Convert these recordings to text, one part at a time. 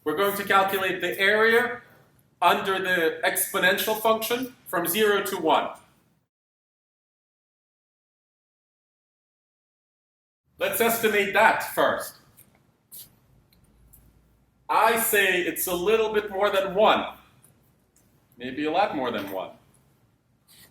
We're going to calculate the area under the exponential function from 0 to 1. Let's estimate that first. I say it's a little bit more than 1. Maybe a lot more than 1.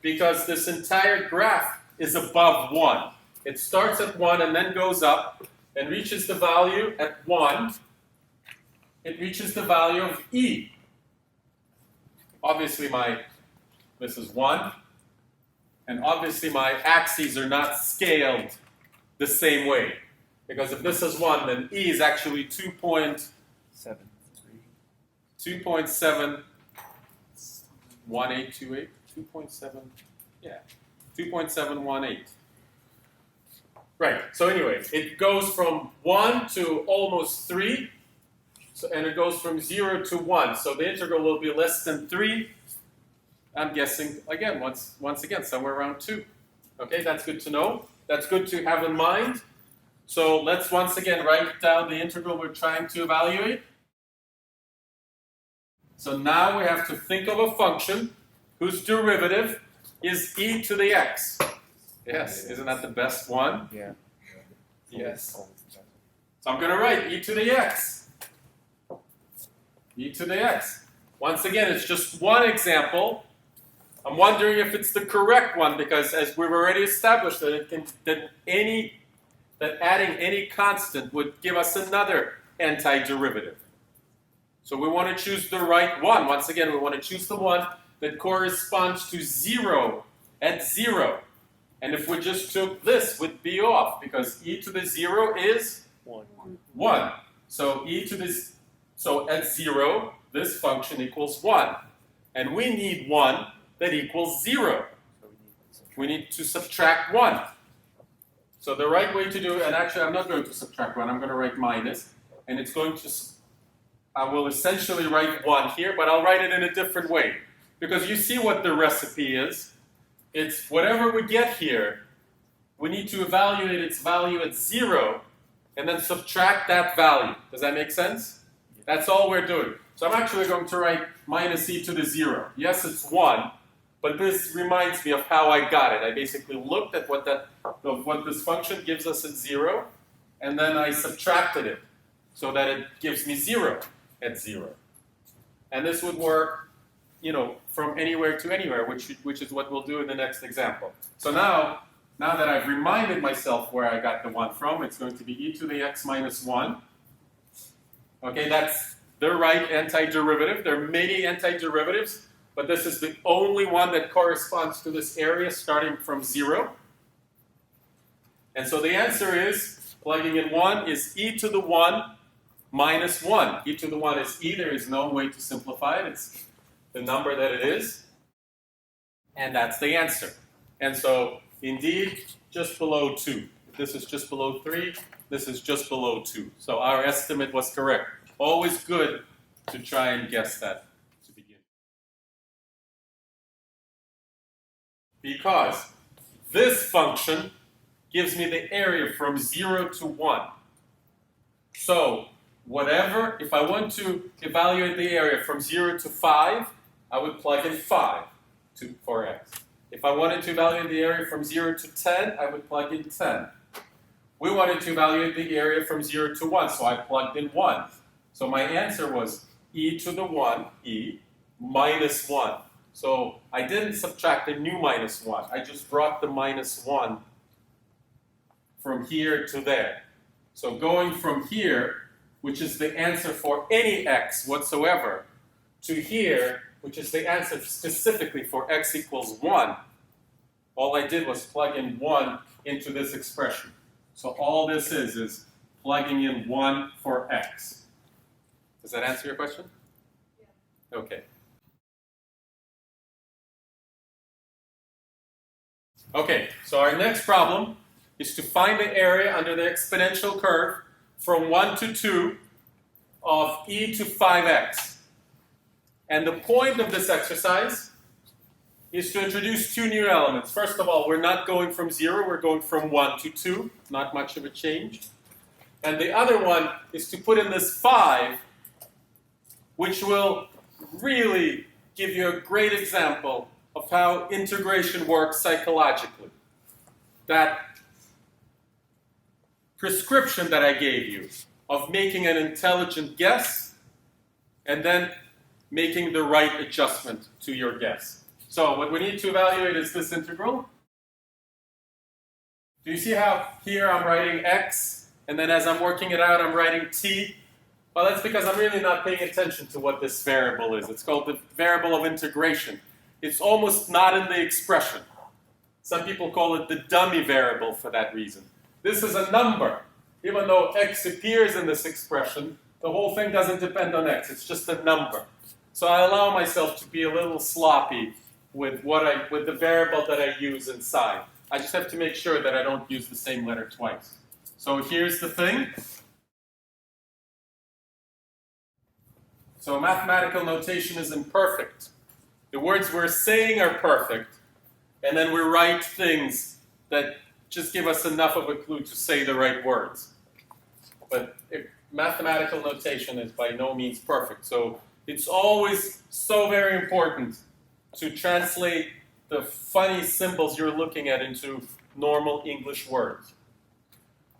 Because this entire graph is above 1. It starts at 1 and then goes up and reaches the value at 1. It reaches the value of e. Obviously this is 1. And obviously my axes are not scaled the same way. Because if this is 1, then e is actually 2.71828. 2.718. Right, so anyway, it goes from 1 to almost 3, and it goes from 0 to 1. So the integral will be less than 3. I'm guessing, again, once again, somewhere around 2. Okay, that's good to know. That's good to have in mind. So let's once again write down the integral we're trying to evaluate. So now we have to think of a function whose derivative is e to the x. Yes, isn't that the best one? Yeah. Yes. So I'm going to write e to the x. E to the x. Once again, it's just one example. I'm wondering if it's the correct one because as we've already established that adding any constant would give us another antiderivative. So we want to choose the right one. Once again, we want to choose the one that corresponds to 0 at 0. And if we just took this, we'd be off because e to the 0 is 1. So so at 0, this function equals 1. And we need 1 that equals 0. We need to subtract 1. So the right way to do it, and actually I'm not going to subtract 1, I'm going to write minus. And it's going to, I will essentially write 1 here, but I'll write it in a different way. Because you see what the recipe is. It's whatever we get here, we need to evaluate its value at 0 and then subtract that value. Does that make sense? That's all we're doing. So I'm actually going to write minus e to the 0. Yes, it's 1, but this reminds me of how I got it. I basically looked at what this function gives us at 0, and then I subtracted it so that it gives me 0 at 0. And this would work from anywhere to anywhere, which is what we'll do in the next example. So now that I've reminded myself where I got the 1 from, it's going to be e to the x minus 1. Okay, that's the right antiderivative. There are many antiderivatives, but this is the only one that corresponds to this area starting from 0. And so the answer is, plugging in 1 is e to the 1 minus 1. E to the 1 is e. There is no way to simplify it. It's the number that it is, and that's the answer. And so, indeed, just below 2. This is just below 3, this is just below 2. So our estimate was correct. Always good to try and guess that to begin. Because this function gives me the area from 0 to 1. So, if I want to evaluate the area from 0 to 5, I would plug in 5 for x. If I wanted to evaluate the area from 0 to 10, I would plug in 10. We wanted to evaluate the area from 0 to 1, so I plugged in 1. So my answer was e to the 1, e, minus 1. So I didn't subtract a new minus 1. I just brought the minus 1 from here to there. So going from here, which is the answer for any x whatsoever, to here, which is the answer specifically for x equals 1, all I did was plug in 1 into this expression. So all this is plugging in 1 for x. Does that answer your question? Yeah. Okay. Okay, so our next problem is to find the area under the exponential curve from 1 to 2 of e to 5x. And the point of this exercise is to introduce two new elements. First of all, we're not going from 0, we're going from 1 to 2. Not much of a change. And the other one is to put in this 5 which will really give you a great example of how integration works psychologically. That prescription that I gave you of making an intelligent guess and then making the right adjustment to your guess. So what we need to evaluate is this integral. Do you see how here I'm writing x, and then as I'm working it out, I'm writing t? Well, that's because I'm really not paying attention to what this variable is. It's called the variable of integration. It's almost not in the expression. Some people call it the dummy variable for that reason. This is a number. Even though x appears in this expression, the whole thing doesn't depend on x. It's just a number. So I allow myself to be a little sloppy with the variable that I use inside. I just have to make sure that I don't use the same letter twice. So here's the thing. So mathematical notation is imperfect. The words we're saying are perfect, and then we write things that just give us enough of a clue to say the right words. But mathematical notation is by no means perfect. So it's always so very important to translate the funny symbols you're looking at into normal English words.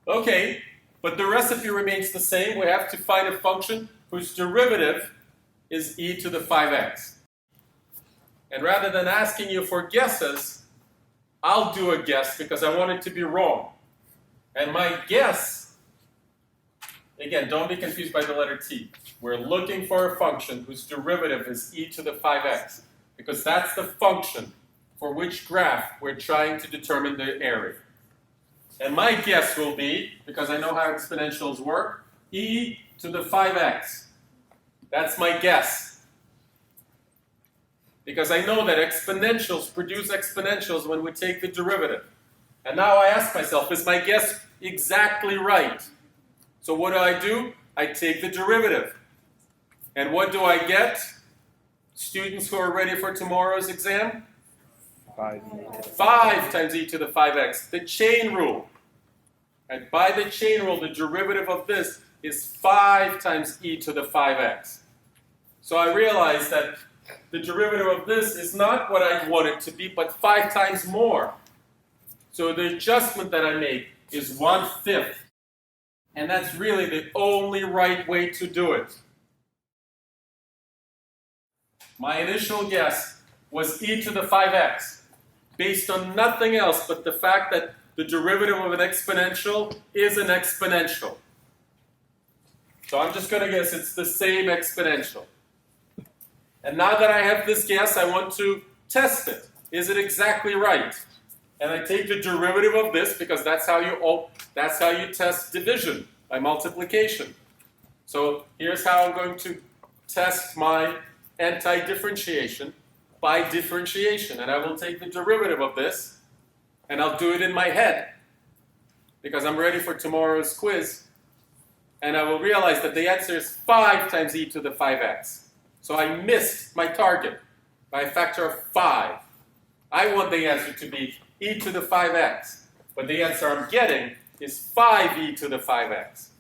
Okay, but the recipe remains the same. We have to find a function whose derivative is e to the 5x. And rather than asking you for guesses, I'll do a guess because I want it to be wrong. And my guess, again, don't be confused by the letter t. We're looking for a function whose derivative is e to the 5x, because that's the function for which graph we're trying to determine the area. And my guess will be, because I know how exponentials work, e to the 5x. That's my guess. Because I know that exponentials produce exponentials when we take the derivative. And now I ask myself, is my guess exactly right? So what do? I take the derivative. And what do I get? Students who are ready for tomorrow's exam? 5 times e to the 5x. The chain rule. And by the chain rule, the derivative of this is 5 times e to the 5x. So I realize that the derivative of this is not what I want it to be, but 5 times more. So the adjustment that I make is 1/5. And that's really the only right way to do it. My initial guess was e to the 5x, based on nothing else but the fact that the derivative of an exponential is an exponential. So I'm just going to guess it's the same exponential. And now that I have this guess, I want to test it. Is it exactly right? And I take the derivative of this because that's how you test division, by multiplication. So here's how I'm going to test my antidifferentiation by differentiation. And I will take the derivative of this, and I'll do it in my head because I'm ready for tomorrow's quiz. And I will realize that the answer is 5 times e to the 5x. So I missed my target by a factor of 5. I want the answer to be e to the 5x, but the answer I'm getting is 5e to the 5x.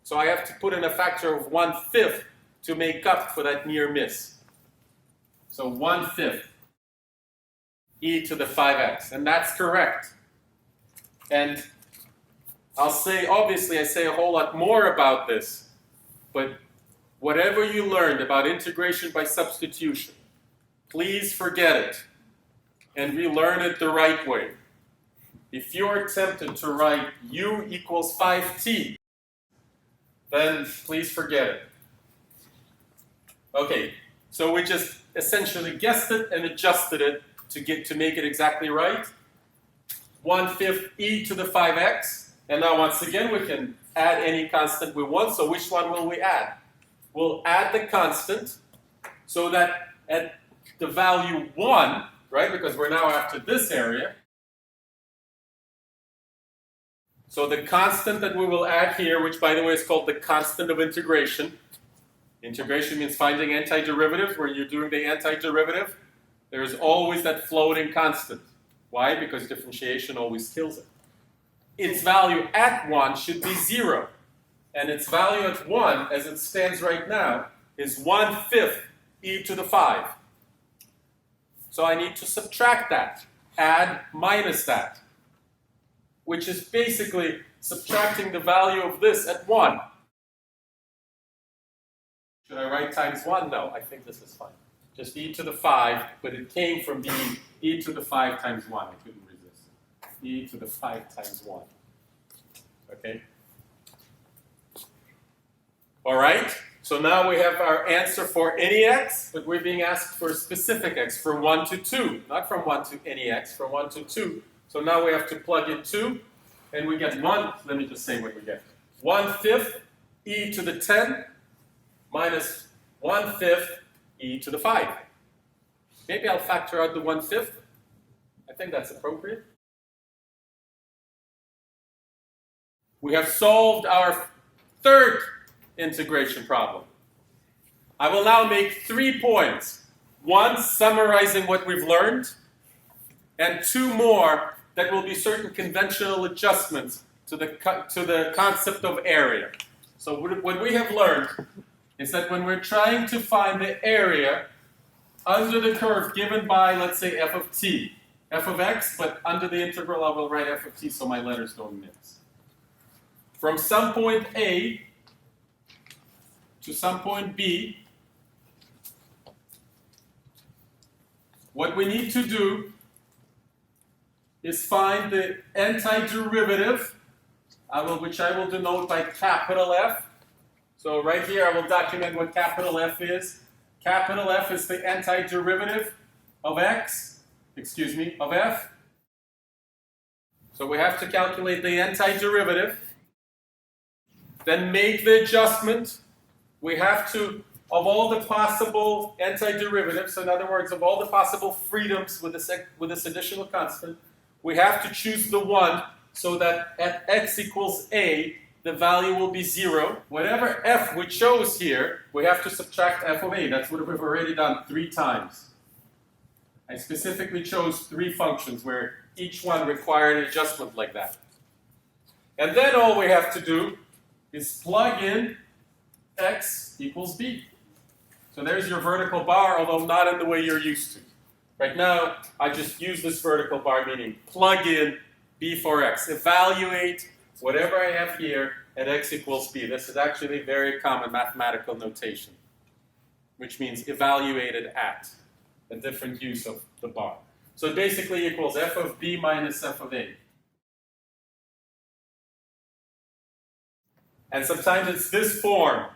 So I have to put in a factor of 1/5 to make up for that near miss. So 1/5 e to the 5x, and that's correct. And I'll say, obviously, I say a whole lot more about this, but whatever you learned about integration by substitution, please forget it and relearn it the right way. If you're tempted to write u equals 5t, then please forget it. Okay, so we just essentially guessed it and adjusted it to make it exactly right. 1/5 e to the 5x, and now once again we can add any constant we want. So which one will we add? We'll add the constant so that at the value 1, right, because we're now after this area. So the constant that we will add here, which by the way is called the constant of integration. Integration means finding antiderivatives. Where you're doing the antiderivative, there is always that floating constant. Why? Because differentiation always kills it. Its value at 1 should be 0. And its value at 1, as it stands right now, is 1/5 e to the 5. So I need to subtract that, add minus that, which is basically subtracting the value of this at 1. Should I write times 1? No, I think this is fine. Just e to the 5, but it came from being e to the 5 times 1. I couldn't resist. E to the 5 times 1. Okay? All right? So now we have our answer for any x, but we're being asked for a specific x, from 1 to 2. Not from 1 to any x, from 1 to 2. So now we have to plug in 2, and we get 1. Let me just say what we get. 1/5 e to the 10 minus 1/5 e to the 5. Maybe I'll factor out the 1/5. I think that's appropriate. We have solved our third integration problem. I will now make 3 points. 1, summarizing what we've learned, and 2 more that will be certain conventional adjustments to the concept of area. So what we have learned is that when we're trying to find the area under the curve given by, let's say, f of t, f of x, but under the integral I will write f of t so my letters don't mix. From some point A to some point B, what we need to do is find the antiderivative, which I will denote by capital F. So right here I will document what capital F is. Capital F is the antiderivative of x, of f. So we have to calculate the antiderivative, then make the adjustment. We have to, of all the possible antiderivatives, in other words, of all the possible freedoms with this additional constant, we have to choose the one so that at x equals a, the value will be 0. Whatever f we chose here, we have to subtract f of a. That's what we've already done 3 times. I specifically chose 3 functions where each one required an adjustment like that. And then all we have to do is plug in x equals b. So there's your vertical bar, although not in the way you're used to. Right now, I just use this vertical bar, meaning plug in b for x. Evaluate whatever I have here at x equals b. This is actually very common mathematical notation, which means evaluated at, a different use of the bar. So it basically equals f of b minus f of a. And sometimes it's this form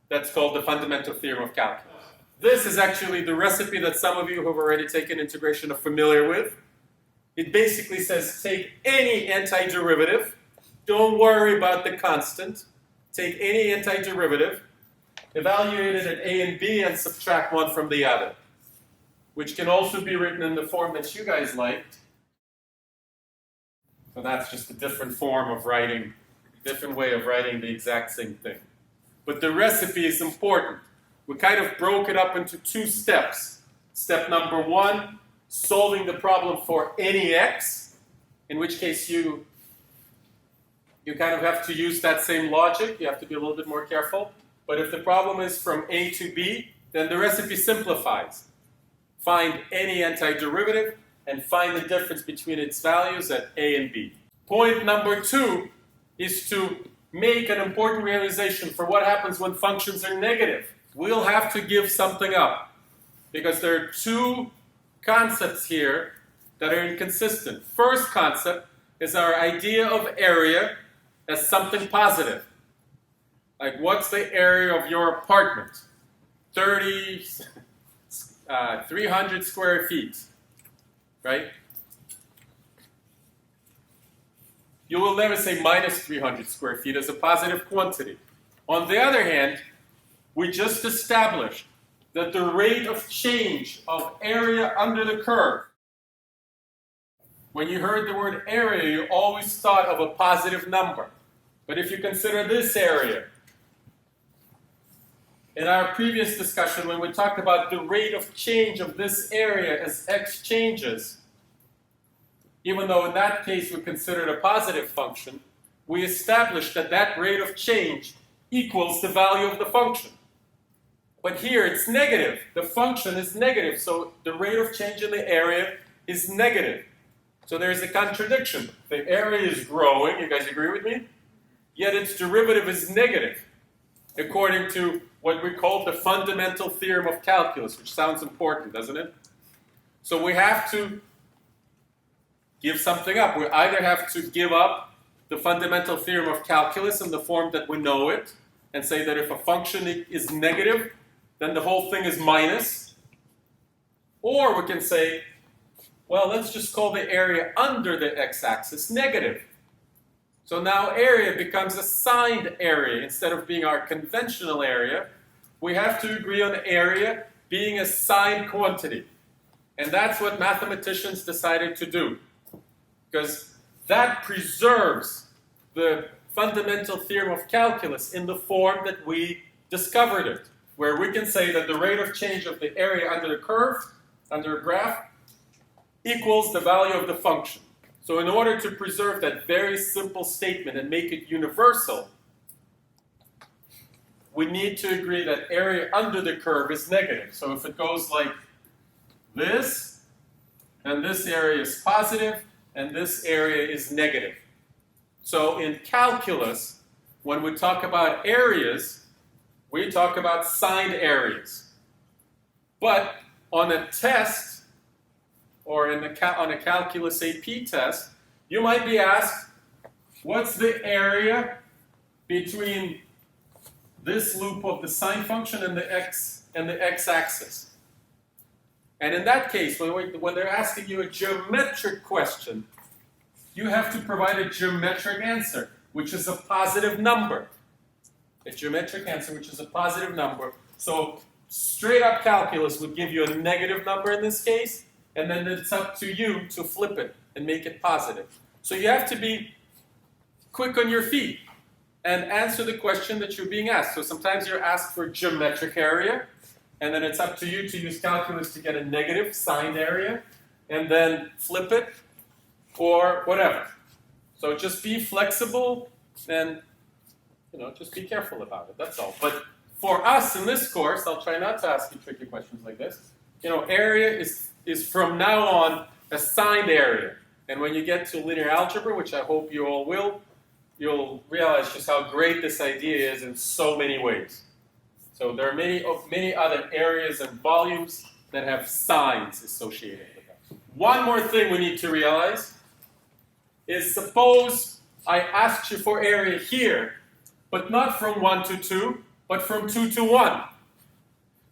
that's called the fundamental theorem of calculus. This is actually the recipe that some of you who have already taken integration are familiar with. It basically says take any antiderivative, don't worry about the constant, take any antiderivative, evaluate it at a and b, and subtract one from the other, which can also be written in the form that you guys liked. So that's just a different form of writing, different way of writing the exact same thing. But the recipe is important. We kind of broke it up into 2 steps. Step number 1, solving the problem for any x, in which case you kind of have to use that same logic. You have to be a little bit more careful. But if the problem is from a to b, then the recipe simplifies. Find any antiderivative and find the difference between its values at a and b. Point number 2 is to make an important realization for what happens when functions are negative. We'll have to give something up because there are 2 concepts here that are inconsistent. First concept is our idea of area as something positive. Like, what's the area of your apartment? 300 square feet, right? You will never say minus 300 square feet as a positive quantity. On the other hand, we just established that the rate of change of area under the curve, when you heard the word area, you always thought of a positive number. But if you consider this area, in our previous discussion, when we talked about the rate of change of this area as x changes, even though in that case we considered a positive function, we established that that rate of change equals the value of the function. But here it's negative. The function is negative, so the rate of change in the area is negative. So there's a contradiction. The area is growing, you guys agree with me? Yet its derivative is negative, according to what we call the fundamental theorem of calculus, which sounds important, doesn't it? So we have to give something up. We either have to give up the fundamental theorem of calculus in the form that we know it, and say that if a function is negative, then the whole thing is minus. Or we can say, well, let's just call the area under the x-axis negative. So now area becomes a signed area. Instead of being our conventional area, we have to agree on area being a signed quantity. And that's what mathematicians decided to do, because that preserves the fundamental theorem of calculus in the form that we discovered it, where we can say that the rate of change of the area under the curve, under a graph, equals the value of the function. So in order to preserve that very simple statement and make it universal, we need to agree that area under the curve is negative. So if it goes like this, and this area is positive, and this area is negative. So in calculus, when we talk about areas, we talk about signed areas. But on a test, or on a calculus AP test, you might be asked, what's the area between this loop of the sine function and the x-axis? And in that case, when they're asking you a geometric question, you have to provide a geometric answer, which is a positive number. A geometric answer, which is a positive number. So straight up calculus would give you a negative number in this case, and then it's up to you to flip it and make it positive. So you have to be quick on your feet and answer the question that you're being asked. So sometimes you're asked for geometric area, and then it's up to you to use calculus to get a negative signed area, and then flip it, or whatever. So just be flexible, and just be careful about it, that's all. But for us in this course, I'll try not to ask you tricky questions like this. Area is from now on a signed area. And when you get to linear algebra, which I hope you all will, you'll realize just how great this idea is in so many ways. So there are many other areas and volumes that have signs associated with them. One more thing we need to realize is, suppose I asked you for area here, but not from 1 to 2, but from 2 to 1.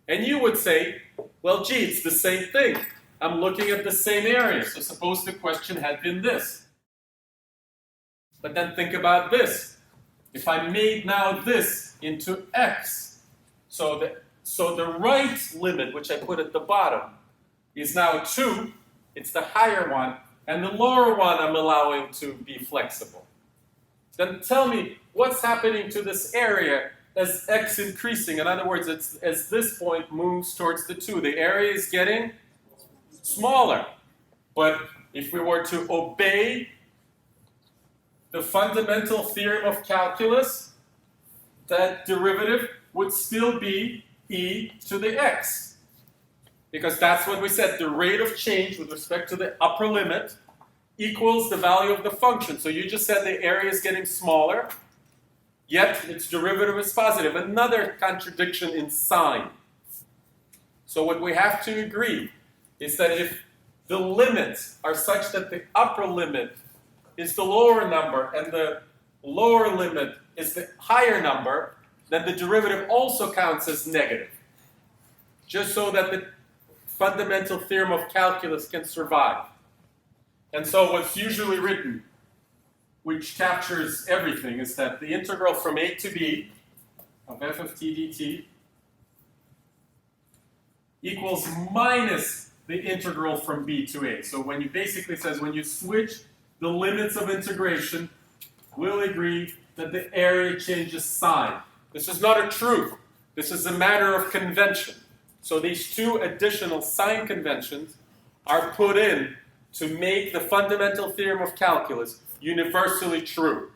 And you would say, well, gee, it's the same thing. I'm looking at the same area. So suppose the question had been this. But then think about this. If I made now this into x, so the right limit, which I put at the bottom, is now 2. It's the higher one. And the lower one I'm allowing to be flexible. Then tell me, what's happening to this area as x increasing? In other words, as this point moves towards the 2, the area is getting smaller. But if we were to obey the fundamental theorem of calculus, that derivative would still be e to the x. Because that's what we said, the rate of change with respect to the upper limit equals the value of the function. So you just said the area is getting smaller, yet its derivative is positive. Another contradiction in sign. So what we have to agree is that if the limits are such that the upper limit is the lower number and the lower limit is the higher number, then the derivative also counts as negative. Just so that the fundamental theorem of calculus can survive. And so what's usually written, which captures everything, is that the integral from a to b of f of t dt equals minus the integral from b to a. So when you basically says, when you switch the limits of integration, we'll agree that the area changes sign. This is not a truth. This is a matter of convention. So these two additional sign conventions are put in to make the fundamental theorem of calculus universally true.